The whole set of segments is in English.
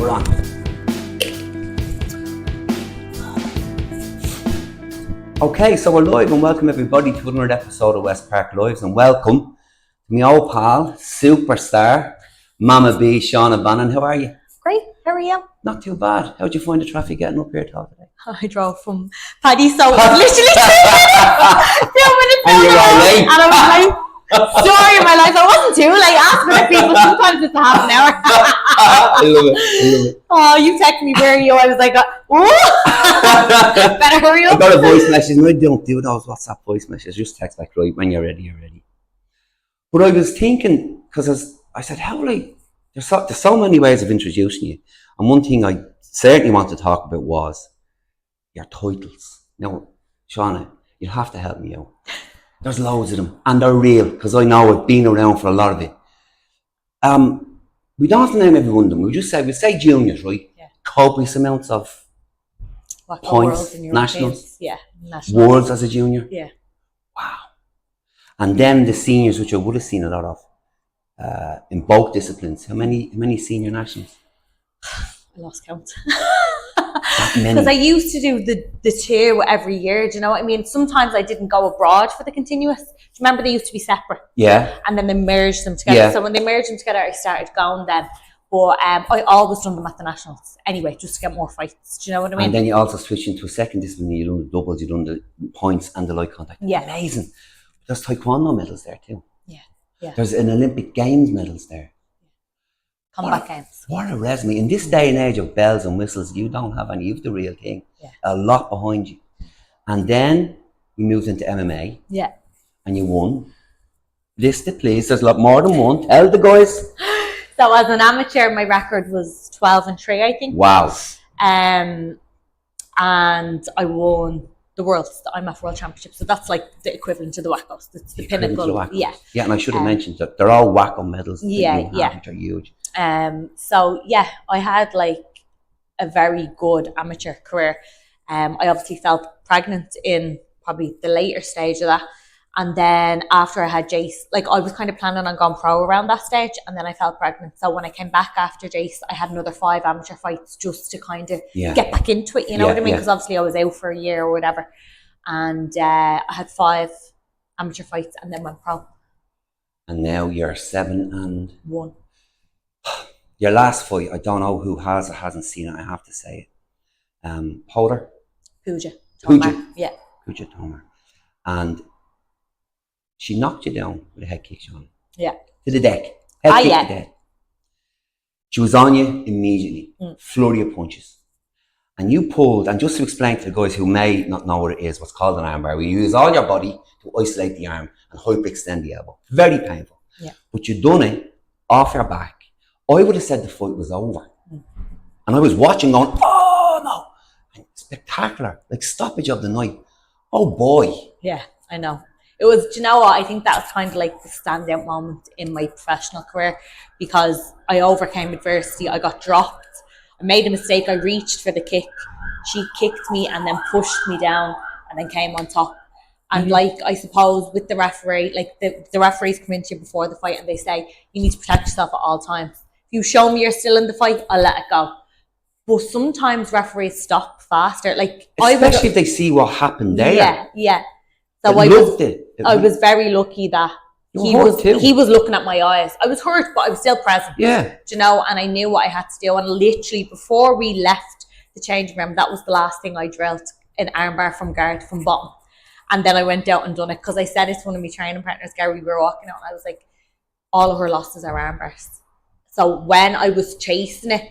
Go on. Okay, so we're live and welcome everybody to another episode of Westpark Lives, and welcome to my old pal, superstar, Mama B, Shauna Bannon. How are you? Great, how are you? Not too bad. How'd you find the traffic getting up here today? I drove from Paddy, so it was literally 2 minutes And you're all late. and I was like, story of my life. I wasn't too late. Asking the people, sometimes it's a half an hour. I love it. Oh, you texted me, where are you? I was like, oh, better hurry I up. got a voice message, and I don't do those WhatsApp voice messages. Just text back, right, when you're ready, you're ready. But I was thinking, because I said, how will I, there's so many ways of introducing you. And one thing I certainly want to talk about was your titles. Now, Shauna, you'll have to help me out. There's loads of them, and they're real, because I know I've been around for a lot of it. We don't have to name every one of them. We say juniors, right? Yeah. Copious amounts of What, points, in your nationals, yeah, nationals. worlds as a junior. Yeah. Wow. And then the seniors, which I would have seen a lot of, in both disciplines. How many senior nationals? I lost count. That many. Because I used to do the two every year, do you know what I mean? Sometimes I didn't go abroad for the continuous. Do you remember they used to be separate? Yeah. And then they merged them together. Yeah. So when they merged them together, I started going then. But I always done them at the nationals anyway, just to get more fights. Do you know what I mean? And then you also switch into a second discipline. You done the doubles, you done the points and the light contact. Yeah. Amazing. There's taekwondo medals there too. Yeah. Yeah. There's an Olympic Games medals there. Combat games. What a resume. In this day and age of bells and whistles, you don't have any. You've the real thing. Yeah. A lot behind you. And then you moved into MMA. Yeah. And you won. List it, please. There's a lot more than one. Tell the guys. So as an amateur, my record was 12-3, I think. Wow. And I won the Worlds, the IMF World Championship. So that's like the equivalent to the WACOs. It's the pinnacle. Yeah. Yeah, and I should have mentioned that they're all WACO medals. Yeah, yeah. Which are huge. So yeah, I had like a very good amateur career. I obviously felt pregnant in probably the later stage of that. And then after I had Jace, like I was kind of planning on going pro around that stage, and then I felt pregnant. So when I came back after Jace, I had another 5 amateur fights just to kind of get back into it, you know what I mean? Because obviously I was out for a year or whatever. And I had 5 amateur fights and then went pro. And now you're 7-1. 1. Your last fight, I don't know who has or hasn't seen it, I have to say it. Polar? Pooja. Yeah. Pooja Tomar. And she knocked you down with a head kick, Shauna. Yeah. To the deck. Head kick to the deck. She was on you immediately. Flurry of punches. And you pulled, and just to explain to the guys who may not know what it is, what's called an armbar, where you use all your body to isolate the arm and hyperextend the elbow. Very painful. Yeah. But you done it off your back. I would have said the fight was over. And I was watching going, oh no. And spectacular. Like stoppage of the night. Oh boy. Yeah, I know. It was, do you know what? I think that was kind of like the standout moment in my professional career, because I overcame adversity. I got dropped. I made a mistake. I reached for the kick. She kicked me and then pushed me down and then came on top. And like, I suppose with the referee, like the referees come into you before the fight and they say, you need to protect yourself at all times. If you show me you're still in the fight, I'll let it go. But sometimes referees stop faster. Like, especially if they see what happened there. Yeah, yeah. So I was very lucky that he was looking at my eyes. I was hurt, but I was still present. Yeah. Do you know? And I knew what I had to do. And literally before we left the changing room, that was the last thing I drilled, an armbar from guard, from bottom. And then I went out and done it, because I said it to one of my training partners, Gary, we were walking out, and I was like, all of her losses are armbars. So when I was chasing it,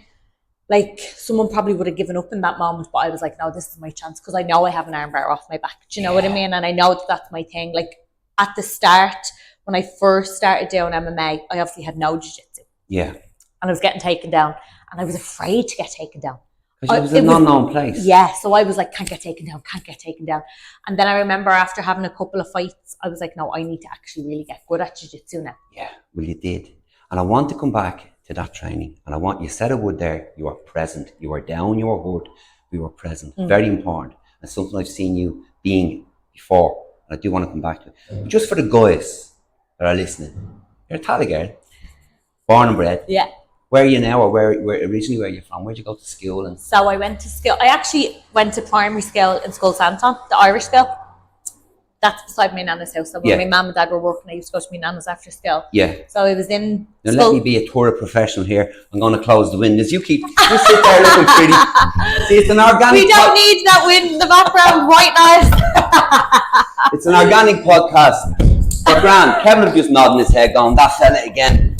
like someone probably would have given up in that moment, but I was like, no, this is my chance, because I know I have an armbar off my back. Do you know what I mean? And I know that that's my thing. Like at the start, when I first started doing MMA, I obviously had no jiu-jitsu. Yeah. And I was getting taken down, and I was afraid to get taken down. Because it was an unknown place. Yeah, so I was like, can't get taken down. And then I remember after having a couple of fights, I was like, no, I need to actually really get good at jiu-jitsu now. Yeah, well you did. And I want to come back to that training. And I want, you said it would there, you were present. You were down, you were hurt, we were present. Very important. And something I've seen you being before. And I do want to come back to it. But just for the guys that are listening, you're a Tally girl, born and bred. Yeah. Where are you now, or where originally where are you from? Where'd you go to school? And So I went to school. I actually went to primary school in School Santon, the Irish school. That's beside my nana's house. So when my mum and dad were working, I used to go to my nana's after school. Yeah. So I was in now school. Let me be a tour professional here. I'm going to close the windows. You sit there looking pretty. See, it's an organic. We don't need that wind in the background right now. It's an organic podcast. But grand. Kevin was just nodding his head, going, "That fella again."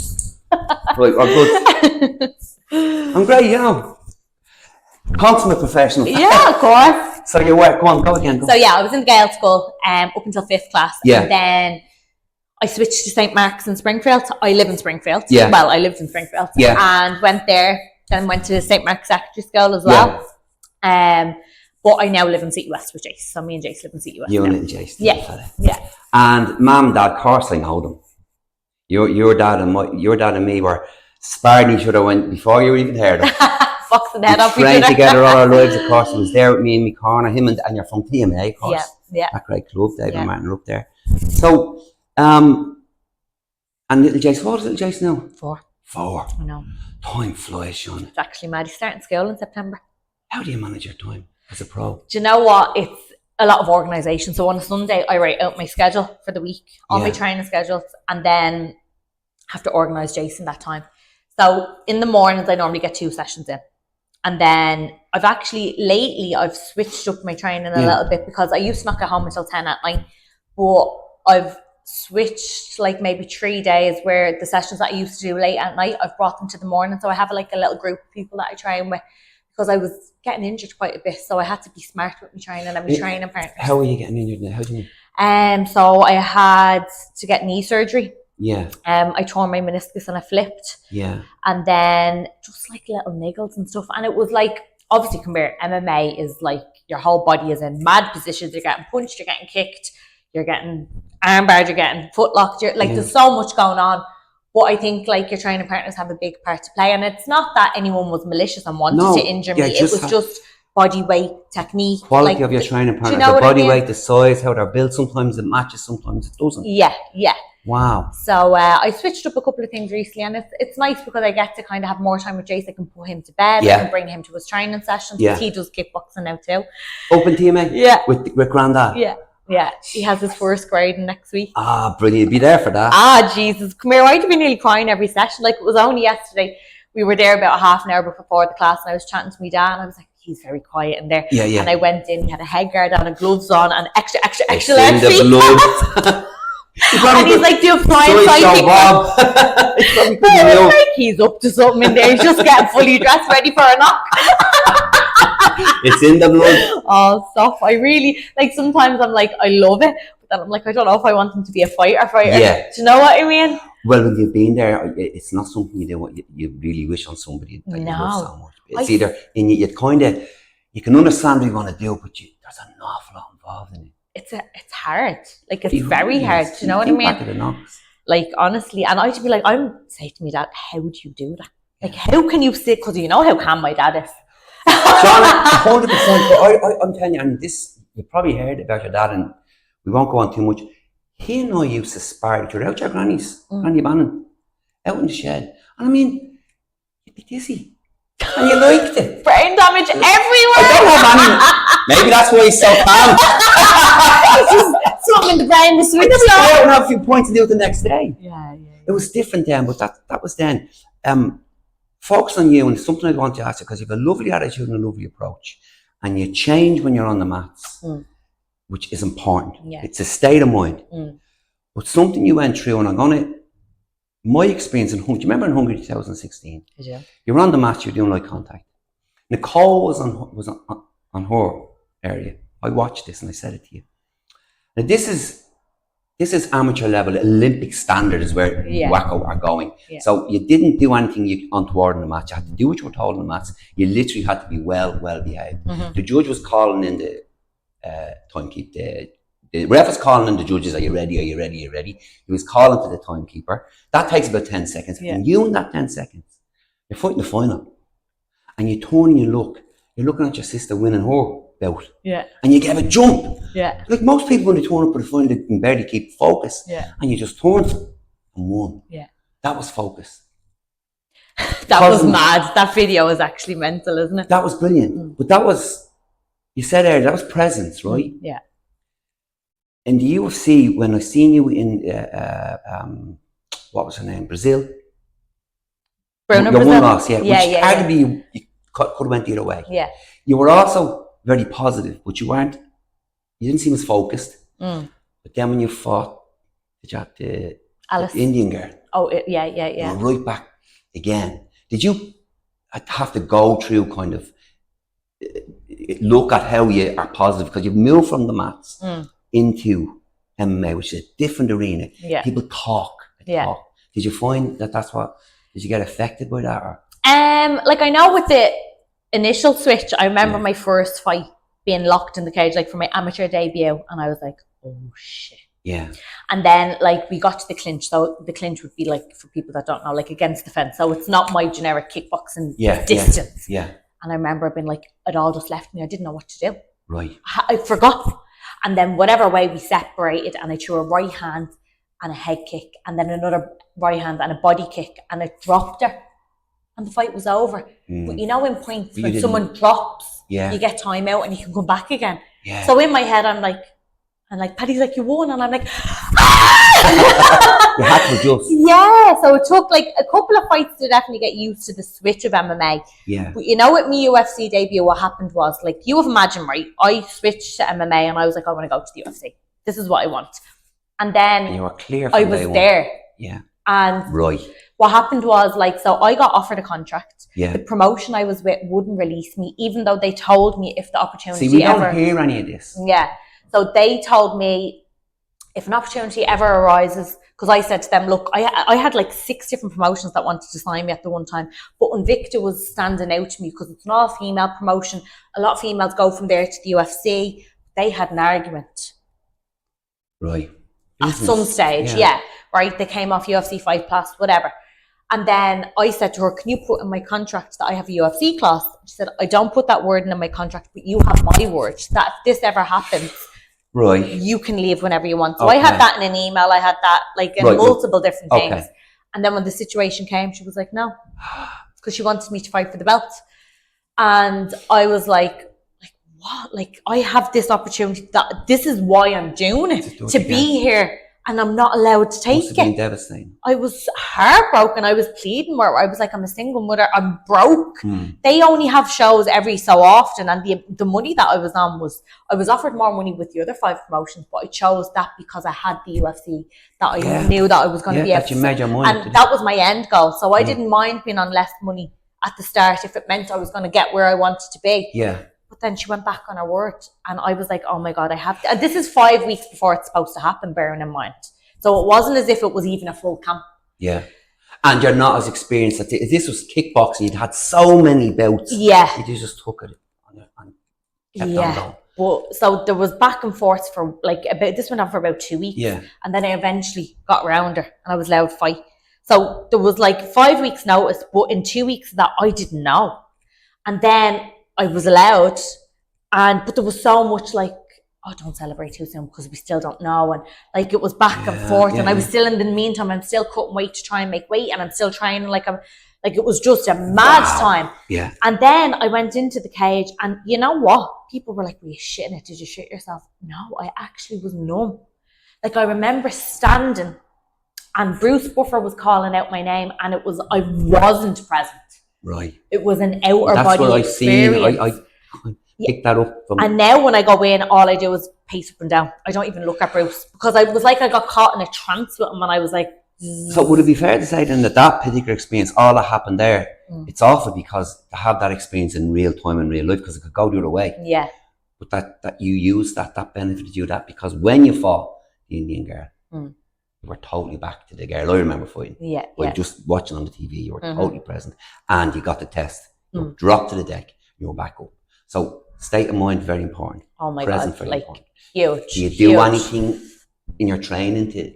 Right, we're good. I'm great, you know. Consummate professional. Yeah, of course. So you work, go again. So yeah, I was in Gael school up until 5th class. Yeah. And then I switched to St. Mark's in Springfield. I live in Springfield. Yeah. Well, I lived in Springfield. Yeah. And went there, then went to St. Mark's Secondary School as well. Yeah. But I now live in City West with Jace. So me and Jace live in City West. You and little Jace. Yeah. Yeah. And Mum and Dad, of course I know them. Your dad and me were sparring each other when before you even heard them. Boxing the head off each trained other. together all our lives, of course. He was there with me in my corner, him and you're from TMA, of course. Yeah. That great club, David and Martin are up there. So, and little Jace, what is little Jace now? 4. 4. I know. Time flies, Shauna. It's actually mad. He's starting school in September. How do you manage your time as a pro? Do you know what? It's a lot of organisation. So on a Sunday, I write out my schedule for the week, all my training schedules, and then have to organise Jason that time. So in the mornings, I normally get 2 sessions in. And then I've switched up my training a little bit because I used to not get home until 10 at night. But I've switched like maybe 3 days where the sessions that I used to do late at night, I've brought them to the morning. So I have like a little group of people that I train with because I was getting injured quite a bit. So I had to be smart with my training and my training partners. How are you getting injured now? How do you mean? So I had to get knee surgery. Yeah. I tore my meniscus and I flipped. Yeah. And then just like little niggles and stuff. And it was like, obviously, come here, MMA is like your whole body is in mad positions. You're getting punched, you're getting kicked, you're getting armbarred, you're getting footlocked. There's so much going on. But I think like your training partners have a big part to play. And it's not that anyone was malicious and wanted to injure me. It was just body weight, technique. Quality of your training partner. The body weight, the size, how they're built. Sometimes it matches, sometimes it doesn't. Yeah. Wow. So I switched up a couple of things recently, and it's nice because I get to kind of have more time with Jace. I can put him to bed. I can bring him to his training sessions because he does kickboxing now too. Open TMA? Yeah. With Grandad? Yeah. He has his first grade next week. Ah, brilliant. Be there for that. Jesus. Come here. I'd be nearly crying every session. Like, it was only yesterday. We were there about half an hour before the class, and I was chatting to my dad, and I was like, he's very quiet in there. Yeah. And I went in, he had a head guard on and gloves on and extra blood. And he's like, do a flying side like, he's up to something in there. He's just getting fully dressed, ready for a knock. It's in the blood. Oh, stop. I really, like, sometimes I'm like, I love it. But then I'm like, I don't know if I want him to be a fighter. Yeah. Do you know what I mean? Well, when you've been there, it's not something you do what you really wish on somebody that you love so much. It's either, and you can understand what you want to do, but there's an awful lot involved in it. It's hard. Like, it's very hard. Do you know what I mean? Like, honestly, and I'd be like, I'm saying to me, Dad, how do you do that? Like, how can you sit? Because you know how calm my dad is. Shauna, 100%. I'm telling you, and this, you probably heard about your dad, and we won't go on too much. He and I used to spar each other out your granny's, Granny Bannon, out in the shed. And I mean, you'd be dizzy. And you liked it. Brain damage everywhere. I don't have any. Maybe that's why he's so calm. Something in the brain was switched off. I don't have a few points to do it the next day. Yeah. It was different then, but that was then. Focus on you, and something I want to ask you, because you have a lovely attitude and a lovely approach, and you change when you're on the mats, which is important. Yeah. It's a state of mind. But something you went through, and my experience in Hungary, do you remember in Hungary 2016? Yeah. You were on the mats, you were doing eye contact. Nicole was on her area. I watched this and I said it to you. Now this is amateur level, Olympic standard is where Wacko are going. Yeah. So you didn't do anything untoward in the match. You had to do what you were told in the match. You literally had to be well behaved. The judge was calling in the timekeep. The ref was calling in the judges, are you ready? He was calling to the timekeeper. That takes about 10 seconds. Yeah. And you in that 10 seconds, you're fighting the final. And you turn and you look. You're looking at your sister winning her bout. Yeah. And you give a jump. Yeah. Like most people when they turn up for the final, they can barely keep focus. Yeah. And you just turned and won. Yeah. That was focus. That was mad. That video was actually mental, isn't it? That was brilliant. But that was, you said earlier, that was presence, right? Yeah. In the UFC, when I seen you in, what was her name? Brazil? Bruno Your Brazil? one loss, yeah. Yeah, which yeah, arguably you could have went the other way. Yeah. You were also very positive, but you didn't seem as focused. But then when you fought the Indian girl, yeah. you were right back again. Did you have to go through kind of look at how you are positive, because you've moved from the mats into MMA, which is a different arena. Yeah. People talk. Did you find that's what, did you get affected by that? Or? Like, I know with the initial switch, I remember my first fight being locked in the cage, like for my amateur debut, and I was like, oh shit. Yeah. And then, like, we got to the clinch. So the clinch would be, like, for people that don't know, like against the fence. So it's not my generic kickboxing distance. Yeah. And I remember being like, it all just left me. I didn't know what to do. Right. I forgot. And then whatever way we separated, and I threw a right hand and a head kick, and then another right hand and a body kick, and I dropped her. And the fight was over. But you know, in points, when someone drops, you get time out and you can come back again. Yeah. So in my head, I'm like, Paddy's like, you won. And I'm like, You had to adjust. Yeah. So it took like a couple of fights to definitely get used to the switch of MMA. Yeah. But you know, with me UFC debut, what happened was, like, you have imagined, right? I switched to MMA and I was like, I want to go to the UFC. This is what I want. And then you were clear. I was there. Yeah. And what happened was, like, so I got offered a contract. Yeah. The promotion I was with wouldn't release me, even though they told me if the opportunity we don't hear any of this. Yeah. So they told me if an opportunity ever arises, because I said to them, look, I had like 6 different promotions that wanted to sign me at the one time, but Invicta was standing out to me because it's an all-female promotion. A lot of females go from there to the UFC. They had an argument. Right. At some stage, right? They came off UFC Fight Plus, whatever. And then I said to her, can you put in my contract that I have a UFC clause? She said, I don't put that word in my contract, but you have my word that if this ever happens, you can leave whenever you want. So I had that in an email. I had that like in multiple different things. And then when the situation came, she was like, no, because she wanted me to fight for the belt. And I was like, what? Like, I have this opportunity, that this is why I'm doing it, to be here, and I'm not allowed to take it. Been devastating. I was heartbroken. I was pleading more. I was like, I'm a single mother. I'm broke. They only have shows every so often, and the money that I was on was, I was offered more money with the other 5 promotions, but I chose that because I had the UFC, that I knew that I was going to be able to. You made your mind, and that was my end goal. So I didn't mind being on less money at the start if it meant I was going to get where I wanted to be. Yeah. But then she went back on her word, and I was like, oh my God, I have to. And this is 5 weeks before it's supposed to happen, bearing in mind. So it wasn't as if it was even a full camp. Yeah. And you're not as experienced. If this was kickboxing, you'd had so many bouts. Yeah. You just took it and kept on going. But so there was back and forth for like this went on for about 2 weeks. Yeah. And then I eventually got around her and I was allowed to fight. So there was like 5 weeks notice, but in 2 weeks of that I didn't know. And then I was allowed, but there was so much like, oh, don't celebrate too soon because we still don't know. And like it was back and forth, and I was still, in the meantime, I'm still cutting weight to try and make weight, and I'm still trying, like it was just a mad time. Yeah. And then I went into the cage, and you know what? People were like, were you shitting it? Did you shit yourself? No, I actually was numb. Like, I remember standing and Bruce Buffer was calling out my name, and I wasn't present. Right. It was an outer body That's what I've seen. I picked that up. And now when I go in, all I do is pace up and down. I don't even look at Bruce, because I was like, I got caught in a trance with him, and I was like, zzz. So would it be fair to say then that particular experience, all that happened there, it's awful because to have that experience in real time, in real life, because it could go the other way. Yeah. But that you used that benefited you, that because when you fought the Indian girl, you were totally back to the girl I remember fighting. Yeah. Just watching on the TV, you were totally present, and you got the test. You dropped to the deck, you were back up. So state of mind, very important. Oh my Present, God, very like important. huge. Do you do anything in your training to?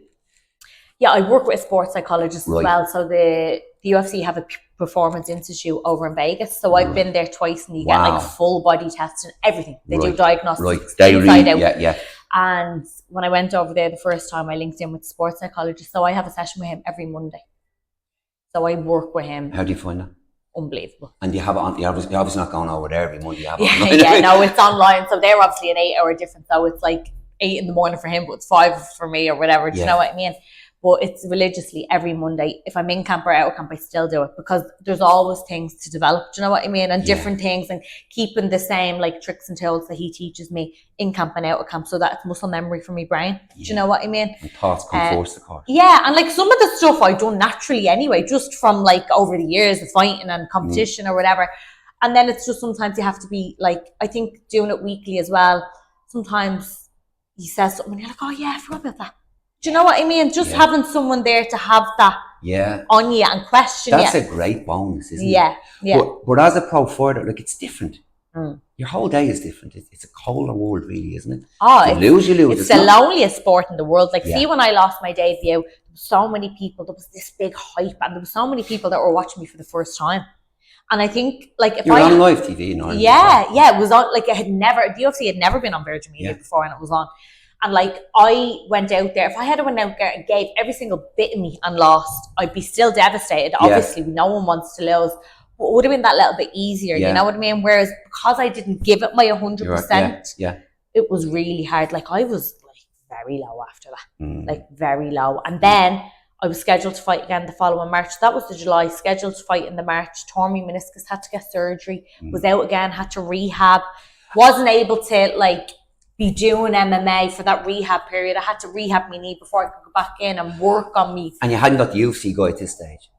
Yeah, I work with a sports psychologist as well. So the UFC have a performance institute over in Vegas. So I've been there twice, and you get like full body testing, everything. They do diagnostics inside out. Yeah. And when I went over there the first time, I linked in with the sports psychologist. So I have a session with him every Monday. So I work with him. How do you find that? Unbelievable. And you have it on, you're obviously not going over there every Monday. You have it Yeah, online. yeah, no, it's online. So they're obviously an 8-hour difference. So it's like 8 in the morning for him, but it's 5 for me or whatever. Do you know what I mean? But it's religiously every Monday. If I'm in camp or out of camp, I still do it because there's always things to develop. Do you know what I mean? And different things, and keeping the same like tricks and tools that he teaches me in camp and out of camp. So that's muscle memory for my brain. Do you know what I mean? And thoughts come force the course. Yeah, and like some of the stuff I've done naturally anyway, just from like over the years of fighting and competition or whatever. And then it's just sometimes you have to be like, I think doing it weekly as well. Sometimes he says something and you're like, oh yeah, I forgot about that. Do you know what I mean? Just having someone there to have that on you and question That's a great bonus, isn't it? Yeah. But as a pro fighter, like it's different. Your whole day is different. It's a colder world, really, isn't it? Oh, you lose. It's the loneliest sport in the world. Like, see, when I lost my debut, there were so many people. There was this big hype, and there were so many people that were watching me for the first time. And I think, like, if you're on live TV, in Ireland. Yeah, it was on. Like, the UFC had never been on Virgin Media before, and it was on. And like, I went out there. If I had went out there and gave every single bit of me and lost, I'd be still devastated. Obviously, no one wants to lose. But it would have been that little bit easier, you know what I mean? Whereas because I didn't give it my 100%, it was really hard. Like, I was like very low after that, like very low. And then I was scheduled to fight again the following March. That was the July, scheduled to fight in the March. Tore my meniscus, had to get surgery, was out again, had to rehab, wasn't able to like be doing MMA for that rehab period. I had to rehab my knee before I could go back in and work on me. And you hadn't got the UFC guy at this stage?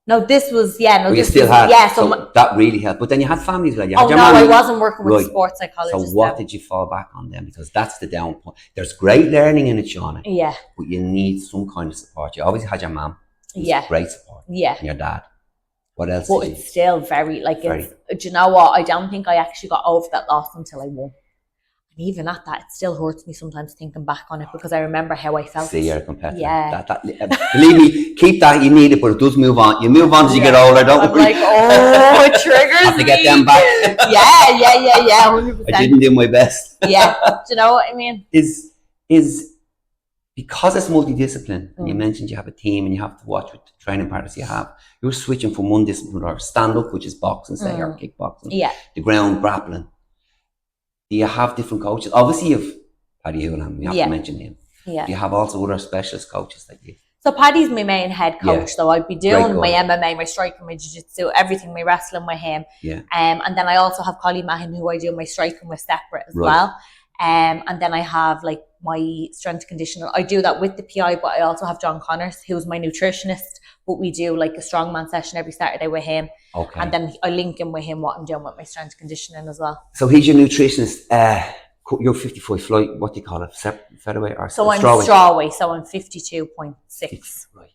No, this was, no, you this still was, had, so that really helped. But then you had families like you had your I wasn't working with a sports psychologist. So what did you fall back on then? Because that's the down point. There's great learning in it, Shauna. Yeah. But you need some kind of support. You obviously had your mum. Great support. Yeah. And your dad. What else? But it's still very, like, do you know what? I don't think I actually got over that loss until I won. And even at that, it still hurts me sometimes thinking back on it because I remember how I felt. See, you're a competitor. Yeah. Believe me, keep that. You need it, but it does move on. You move on as you get older, don't I'm like, oh, it triggers have to get them back. yeah, 100%. I didn't do my best. Yeah. Do you know what I mean? Is because it's multidiscipline, and you mentioned you have a team and you have to watch with the training partners you have, you're switching from one discipline or stand-up, which is boxing, say, or kickboxing, the ground grappling. Do you have different coaches? Obviously, you have Paddy Houlihan, you have to mention him. Yeah. Do you have also other specialist coaches that you... So Paddy's my main head coach, though. I'd be doing my MMA, my striking, my jiu-jitsu, everything, my wrestling with him. Yeah. And then I also have Collie Mahin, who I do my striking with separate as well. And then I have like my strength conditioning. I do that with the PI, but I also have John Connors, who's my nutritionist. But we do like a strongman session every Saturday with him. Okay. And then I link in with him what I'm doing with my strength conditioning as well. So he's your nutritionist. You're 55 flight. What do you call it? Featherweight or so I'm strawweight. So I'm 52.6. Right.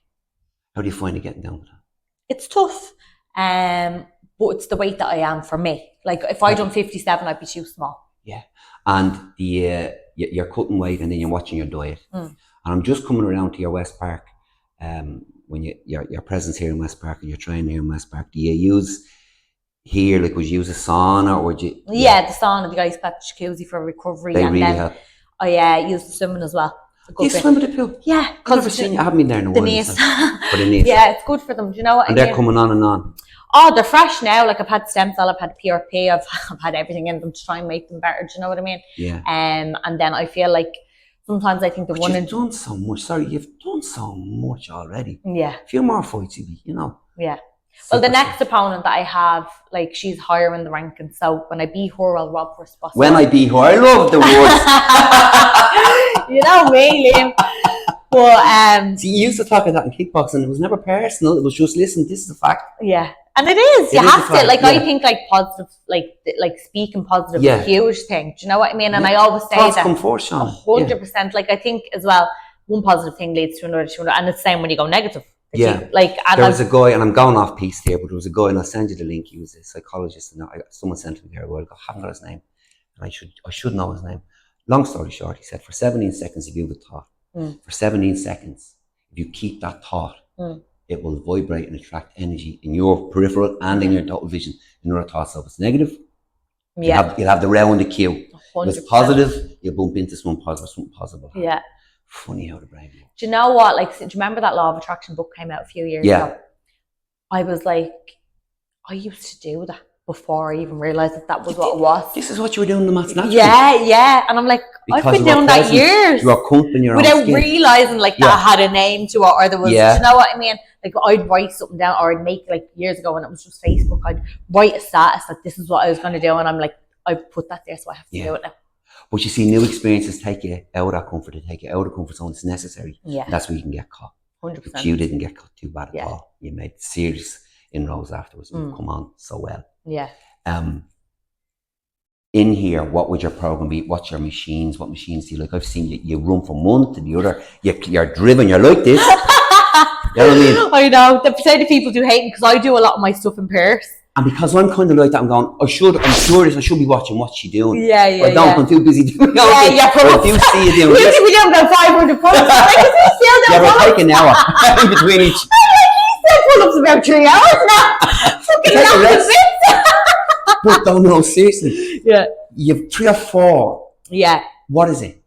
How do you find it getting down to that? It's tough. But it's the weight that I am for me. Like if I done 57, I'd be too small. Yeah. And you're cutting weight and then you're watching your diet. And I'm just coming around to your Westpark. When your presence here in Westpark and your training here in Westpark, do you use here, like, would you use a sauna or would you? Yeah, the sauna, the ice bath, jacuzzi for recovery. They really help. I use the swimming as well. Do you swim with the pool? Yeah. I've never seen you. I haven't been there in a while. The knees. Yeah, it's good for them. Do you know what and they're coming on and on. Oh, they're fresh now. Like I've had stem cell, I've had PRP, I've had everything in them to try and make them better. Do you know what I mean? Yeah. And then I feel like sometimes I think the one you've done so much. Sorry, you've done so much already. Yeah. A few more fights, you know. Yeah. Well, the next opponent that I have, like, she's higher in the ranking. So when I beat her, I'll rob her spot. When I beat her, I love the words. You know me, Liam. But see, you used to talk about that in kickboxing. It was never personal. It was just, listen, this is a fact. Yeah. And it is. You have to. Like, I think, like, positive, like speaking positive is a huge thing. Do you know what I mean? And I always say that. Come forth, Shauna. 100%. Like, I think as well, one positive thing leads to another, and it's the same when you go negative. Yeah. Like, there was a guy, and I'm going off piece here, but there was a guy, and I'll send you the link. He was a psychologist, and someone sent me there a while ago. I haven't got his name. And I should know his name. Long story short, he said, for 17 seconds, if you have a thought, for 17 seconds, if you keep that thought, it will vibrate and attract energy in your peripheral and in your total vision in other thoughts. So if it's negative, you'll have the round the queue. If it's positive, you'll bump into something positive. Yeah. Funny how the brain works. Do you know what? Like, do you remember that Law of Attraction book came out a few years ago? I was like, I used to do that before I even realised that was what it was. This is what you were doing in the maths naturally. Yeah. And I'm like, I've been doing that years. You were comforting your own without skin. realising like that had a name to it, or there was, do you know what I mean? Like I'd write something down, or I'd make, like years ago when it was just Facebook, I'd write a status that this is what I was going to do, and I'm like, I put that there, so I have to do it now. But you see, new experiences take you out of that comfort, take you out of comfort zone. It's necessary. Yeah. And that's where you can get caught. 100%. But you didn't get caught too bad at all. You made serious inroads afterwards. You've come on so well. Yeah. In here, what would your program be? What's your machines? What machines do you like? I've seen you run from one to the other. You're driven. You're like this. You know what I mean? I know. The percent of people do hate me because I do a lot of my stuff in pairs. And because I'm kind of like that, I'm going, I'm sure I should be watching what's she doing. Yeah. I don't, I'm too busy doing it. But you see you doing this. Usually we do about 500 pull-ups. We're taking an hour in between each. Pull-ups about 3 hours now. Fucking long. But no, seriously. Yeah. You've 3 or 4. Yeah. What is it?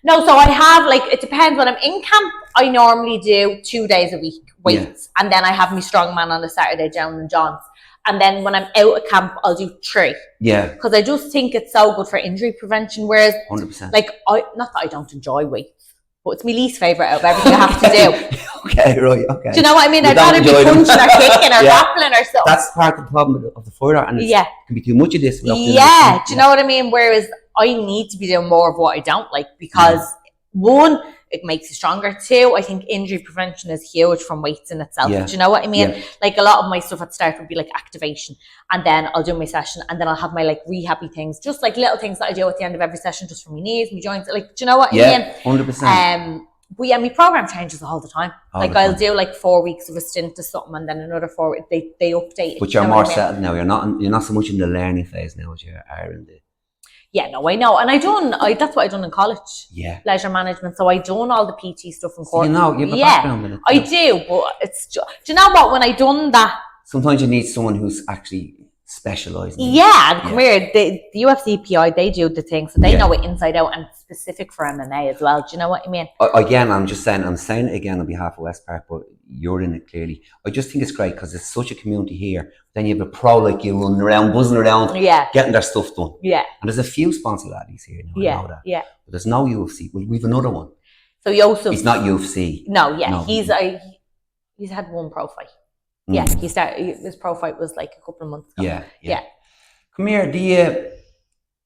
No, so I have, like, it depends. When I'm in camp, I normally do 2 days a week weights. And then I have my strongman on a Saturday down in John's. And then when I'm out of camp, I'll do 3. Yeah. Because I just think it's so good for injury prevention. Whereas, 100%. like, not that I don't enjoy weights, but it's my least favourite out of everything I have to do. Okay, right, okay. Do you know what I mean? I'd rather be punching or kicking or grappling or something. That's part of the problem of the fighter, and it can be too much of this. Do you know what I mean? Whereas I need to be doing more of what I don't like, because 1, it makes you stronger. 2, I think injury prevention is huge from weights in itself. Do you know what I mean? Like a lot of my stuff at the start would be like activation, and then I'll do my session, and then I'll have my like rehabby things, just like little things that I do at the end of every session, just for my knees, my joints. Like, do you know what I mean? 100%. But yeah, my program changes all the time. I'll do like 4 weeks of a stint of something, and then another 4 weeks. They update. But you're more settled now. You're not so much in the learning phase now as you are in the. Yeah, no, I know, and that's what I done in college. Yeah. Leisure management. So I done all the PT stuff in course. You know, you have a background in it. I do, but it's just, do you know what? When I done that, sometimes you need someone who's actually specialised. And come here, the UFC PI, they do the thing, so they know it inside out, and it's specific for MMA as well. Do you know what I mean? Again, I'm saying it again on behalf of Westpark, but you're in it clearly. I just think it's great because it's such a community here. Then you have a pro like you running around, buzzing around, getting their stuff done. Yeah. And there's a few sponsor laddies here now. I know that. Yeah. But there's no UFC. Well, we've another one. So Yosef. He's not UFC. No, he's had one pro fight. Yeah, his pro fight was like a couple of months ago. Yeah. Come here,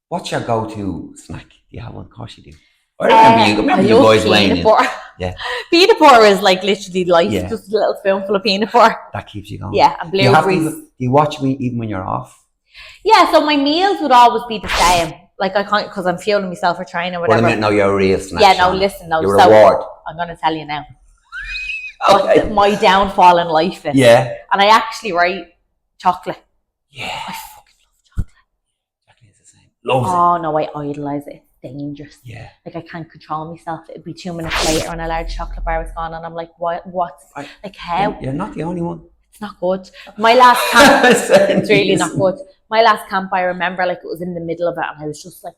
what's your go-to snack? Do you have one? Of course you do. I remember you guys weighing in. Yeah. Peanut butter is like literally life. Just a little spoonful of peanut butter. That keeps you going. Yeah, and blueberries. Do you watch me even when you're off? Yeah, so my meals would always be the same. Like I can't, because I'm fueling myself for training or whatever. Well, no, you're a real snack. Yeah, no, listen, no. Your reward. I'm going to tell you now. What my downfall in life is. Yeah. And I actually write chocolate. Yeah. I fucking love chocolate. Chocolate is the same. Loves it. Oh, no, I idolise it. It's dangerous. Yeah. Like I can't control myself. It'd be 2 minutes later and a large chocolate bar was gone, and I'm like, what's like how? You're not the only one. It's not good. My last camp, it's really not good. My last camp, I remember, like it was in the middle of it, and I was just like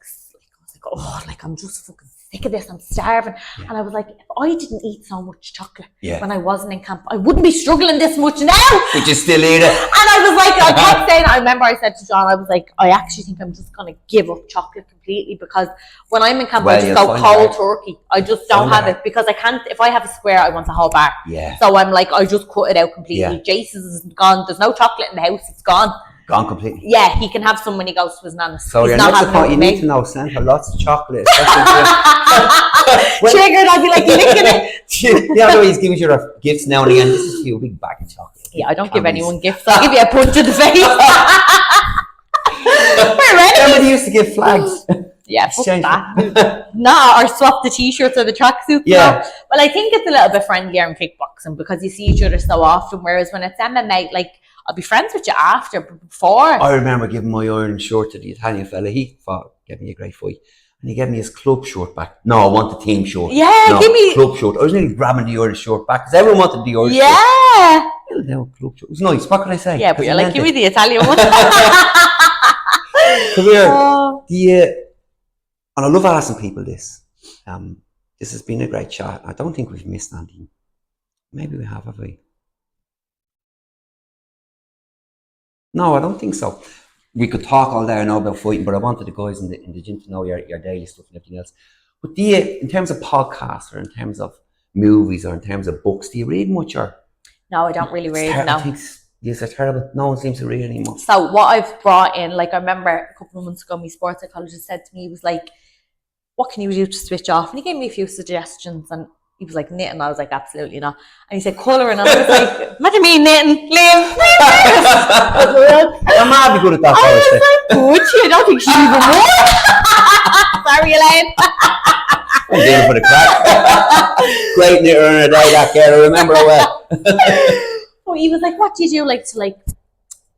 I'm just fucking sick of this. I'm starving. Yeah. And I was like, if I didn't eat so much chocolate when I wasn't in camp, I wouldn't be struggling this much now. Would you still eat it? And I was like, I kept saying, I remember I said to John, I was like, I actually think I'm just going to give up chocolate completely, because when I'm in camp, I just go cold turkey. I just don't have it, because I can't, if I have a square, I want a whole bar. Yeah. So I'm like, I just cut it out completely. Yeah. Jason's is gone. There's no chocolate in the house. It's gone. Gone completely. Yeah, he can have some when he goes to his nana's. So you're not supposed, you need to know, send her lots of chocolate. Triggered, I'll be like licking it. Yeah, no, he's giving you gifts now and again. This is you, a big bag of chocolate. Yeah, I don't give anyone gifts. I'll give you a punch in the face. We're ready. Everybody used to give flags. Yeah, fuck that. Nah, or swap the t-shirts or the tracksuits. Yeah. No. Well, I think it's a little bit friendlier in kickboxing because you see each other so often, whereas when it's MMA, like, I'll be friends with you after, but before. I remember giving my iron shirt to the Italian fella. He gave me a great fight. And he gave me his club shirt back. No, I want the team shirt. Yeah, give me... club shirt. I was nearly grabbing the Irish shirt back because everyone wanted the Irish shirt. Yeah. No, club shirt. It was nice. What could I say? Yeah, but you're like, give me the Italian one. Come here. And I love asking people this. This has been a great chat. I don't think we've missed anything. Maybe we have we? No, I don't think so. We could talk all day now about fighting, but I wanted the guys in the gym to know your daily stuff and everything else. But do you, in terms of podcasts or in terms of movies or in terms of books, do you read much or? No, I don't really read, no. I think yes, they're terrible. No one seems to read anymore. So what I've brought in, like I remember a couple of months ago, my sports psychologist said to me, he was like, what can you do to switch off? And he gave me a few suggestions, and he was like, knitting. I was like, absolutely not. And he said, colouring. And I was like, what do you mean knitting, Liam? Your mom be good at that. I was like, would she? I don't think she'd even more. Sorry, Elaine. I'm doing it for the crack. Great knitter in a day, that girl. I remember her well. Well, he was like, what do you do to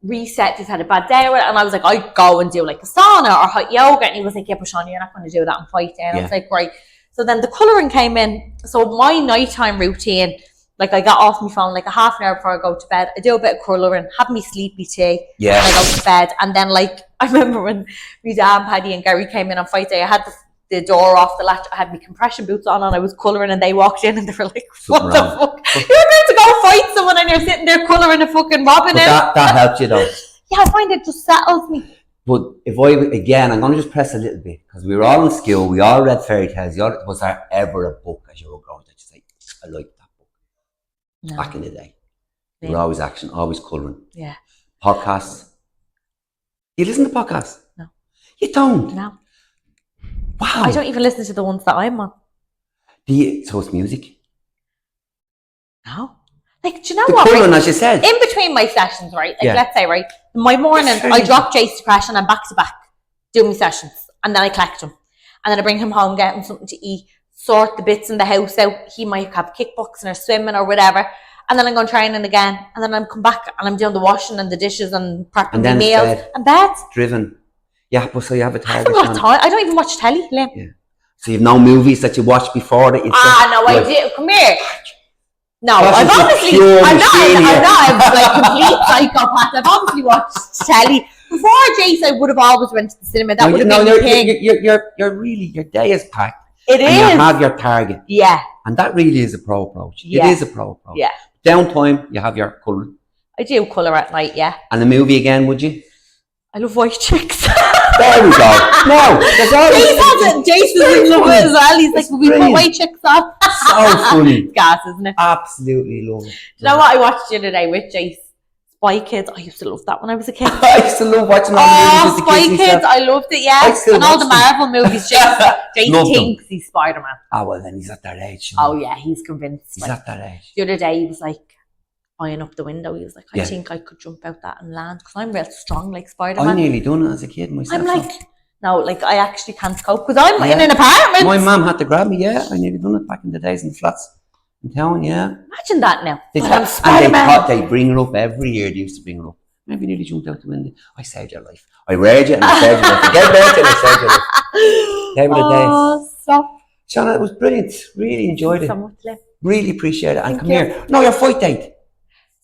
reset if you've had a bad day? And I was like, I go and do like a sauna or hot yoga. And he was like, yeah, but Shauna, you're not going to do that on fight day. And I was like, right. So then the colouring came in. So my nighttime routine, like I got off my phone like a half an hour before I go to bed. I do a bit of colouring, have me sleepy tea, and I go to bed. And then I remember when my dad, Paddy and Gary came in on fight day, I had the door off the latch, I had my compression boots on and I was colouring, and they walked in and they were like, what the fuck? You're going to go fight someone and you're sitting there colouring a fucking robin. But that helped you though. Yeah, I find it just settles me. But if again, I'm going to just press a little bit, because we were all in school, we all read fairy tales. Was there ever a book as you were growing that you say, I like that book? No. Back in the day. Yeah. We were always action, always colouring. Yeah. Podcasts. You listen to podcasts? No. You don't? No. Wow. I don't even listen to the ones that I'm on. So it's music? No. Do you know the what? Colouring, as you said. In between my sessions, right? Let's say, right, my morning, I drop Jace to crash and I'm back to back doing my sessions. And then I collect him. And then I bring him home, get him something to eat, sort the bits in the house out. He might have kickboxing or swimming or whatever. And then I'm going training again. And then I'm come back and I'm doing the washing and the dishes and prepping the meals. And bed. Driven. Yeah, but so you have a target. I don't even watch telly, Liam. Yeah. So you've no movies that you watched before that you I do. Come here. No, I'm not a complete psychopath. I've obviously watched telly. Before Jace, I would have always went to the cinema. That would have been the thing. You're really, your day is packed. It is. And you have your target. Yeah. And that really is a pro approach. Yeah. It is a pro approach. Yeah. Downtime, you have your colour. I do colour at night, yeah. And the movie again, would you? I love white chicks. There we go. No, there's always... Jason is in love as well. He's like, we put white chicks on. So funny. It's gas, isn't it? Absolutely love it. Do you know what I watched the other day with Jace? Spy Kids. I used to love that when I was a kid. I used to love watching all the movies with the Spy Kids. I loved it, yeah. And all the Marvel movies. Jace thinks he's Spider-Man. Oh, well, then he's at that age. Oh, yeah, he's convinced. He's at that age. The other day, he was like, eyeing up the window. He was like, I think I could jump out that and land, because I'm real strong like Spider-Man. I nearly done it as a kid myself. I'm like, no, I actually can't cope, because I'm in an apartment. My mum had to grab me, I nearly done it back in the days in the flats in town, Imagine that now. And they bring her up every year. They used to bring her up. Maybe nearly jumped out the window. I saved your life. I read you and I saved your life. Get back and I saved your life. They were the days. Stop. Shauna, it was brilliant. Really enjoyed it. So much, Liv. Really appreciate it. And come here. No, your fight date.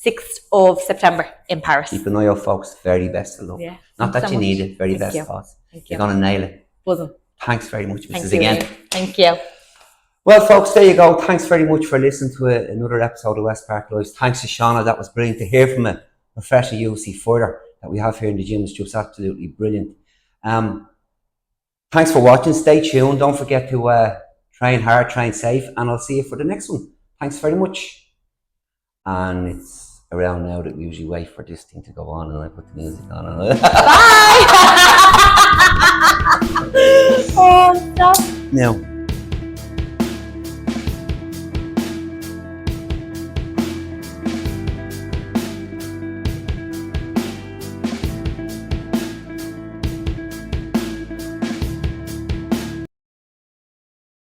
6th of September in Paris. Keep an eye out, folks. Very best of luck. Yeah. Not that you need it. Very best thoughts. You're going to nail it. Wasn't. Thanks very much, Mrs. Again. Thank you. Well, folks, there you go. Thanks very much for listening to another episode of Westpark Lives. Thanks to Shauna. That was brilliant to hear from a professional UFC fighter that we have here in the gym. It's just absolutely brilliant. Thanks for watching. Stay tuned. Don't forget to train hard, train safe, and I'll see you for the next one. Thanks very much. And it's around now that we usually wait for this thing to go on and I put the music on. Bye! Oh, stop. Now.